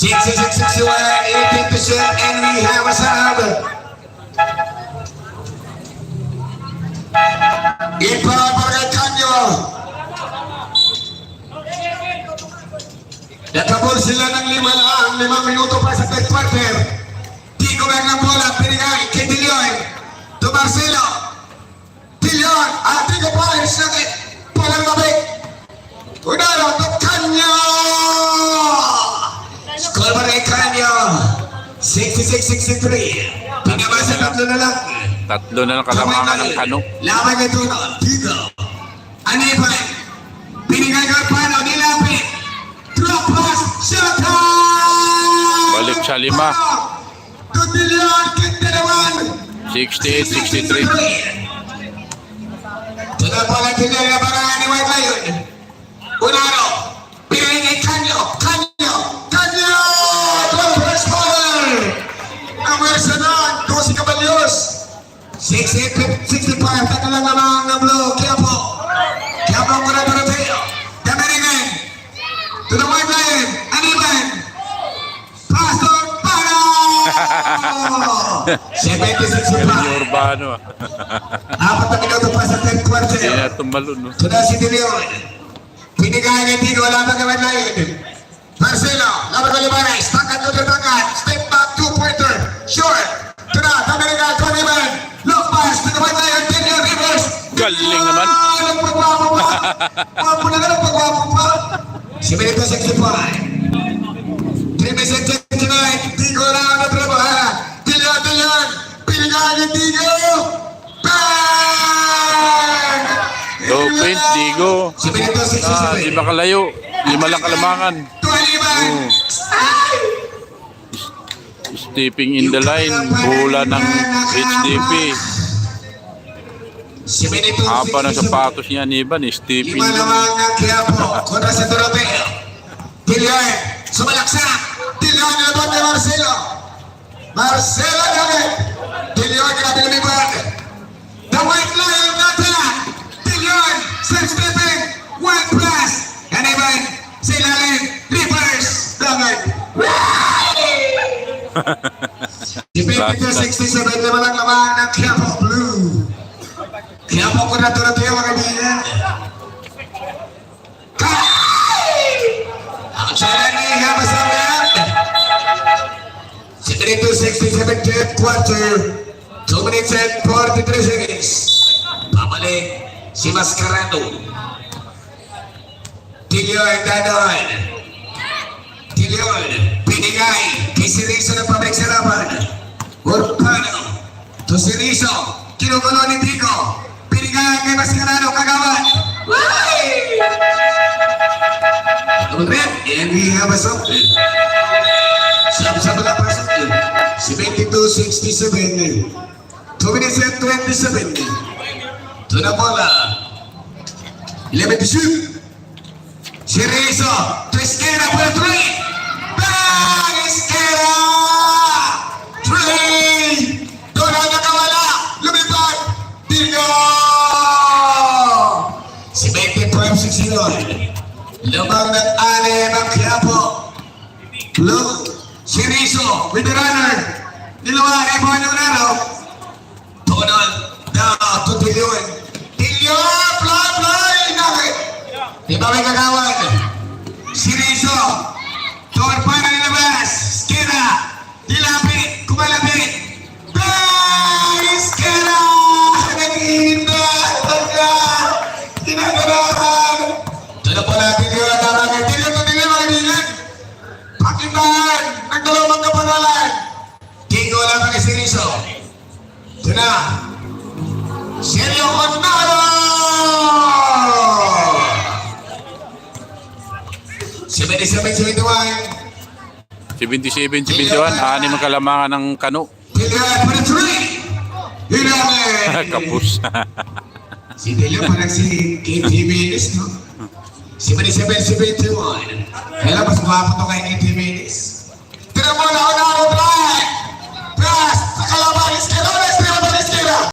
6661, 18%, and we have a sub. Ipapagalkan nyo. Nakabol sila ng 5 minuto pa sa third quarter. Tigo lang ng bola, pinigay kay Dillion. To Marcelo. Dillion, Tigo pa, sakit. Palang mabik. Unalo, to Canyo. Score pa rin Canyo. 66-63. Pinabasa tatlo na lang. Tatlo na lang kalamangan ng Kano. Laban ito na. Tigo. Anibay. Pinigay ka paano, nilapit. Drop pass, shot time! Balik sa 5. Dillion, kita naman. 68-63. Tuna pala Dillion na barangan ni White Lion. Unaro, pinigay Canyo. Canyo! Drop pass ball! Ang versa doon, Dosi Caballos. 68-65, tatlo lang naman ng blue. Quiapo ko na Doroteo. Dameringay. To the White Lion, Aniban. Pastor Pano! 76 pa. Urbano. 4 na minuto pa sa 10th quarter. Hindi na tumalun, no? To the si Dillion. Pinigay ng Tigo, laban ng White Lion. Marcelo, laban ng Limares. Takat to the takat. Step back, 2-pointer. Short. To the Dameringay, to Aniban. Low pass to the White Lion. Dillion reverse. Galing naman. Nagpagwapo pa. Wapo na nagpagwapo pa. 65. 3 minutes and 29. Tigo lang na trabaha. Dillion. Pinigay ng Tigo. Bang! Lopez, Digo. 65. Di ba kalayo? 5 lang kalamangan. 21. Stepping in the line. Bola ng HDP. Haba ng sapatos niya ni Iban. Stepping. 5 lamang ng Quiapo kontra sa Doroteo. Dillion, sumalaksak. Dillion, nilabot ni Marcelo. Marcelo namin. Dillion, grabe lumibad. The White Lion natin. Dillion, stepping. 1 plus. Yan Iban, sa ilalim. Reverse. Daman. Si 52-67 naman ang lamang ng Quiapo Blue. Quiapo ko na Doroteo mga kaibigan. Ang salan ni Habasabat. 62-67 third quarter. 2 minutes and 43 seconds. Pabalik si Mascarado. Dillion Danon. Dillion pinigay kay Siriso ng pabalik sa laban. Urbano to Siriso. Kinukulo ni Tico. Pinigay kay Mascarado kagawad. And we have a something. Sabi-sabi na pa something. 72-67. 2 minutes and 27. To the bola. 11 to shoot. Siriso. To Esquera for 3. Bang! Esquera! 3! Doon ang nakawala. Lumipad. Tigo! 75-69. Lamang ng ale ng Quiapo. Blue. Siriso with the runner. Nilawa, Ebon yung naro. Tonal. Down to Dillion. Dillion! Fly! Nakit. Di ba may kagawad? Siriso. Tor pa na nilabas. Skira. Dilapit. Kumalapit. Bang! Skira! Nag-iinda. Tinaganahan. Doon po natin yung natarangan. Dillion mga kaibigan. Pakitan. Nagdalawang kapanalan. Tigo lang ang Siriso. Doon na. Sergio Honoro! 77-71. 77-71. 6 ang kalamangan ng Kano. Dillion for the 3. Hinamin. Kapus. Si Dillion parang si KT Minis, no? 77-71. Kailan mas guwapo to kay KT Minis? Tira mo na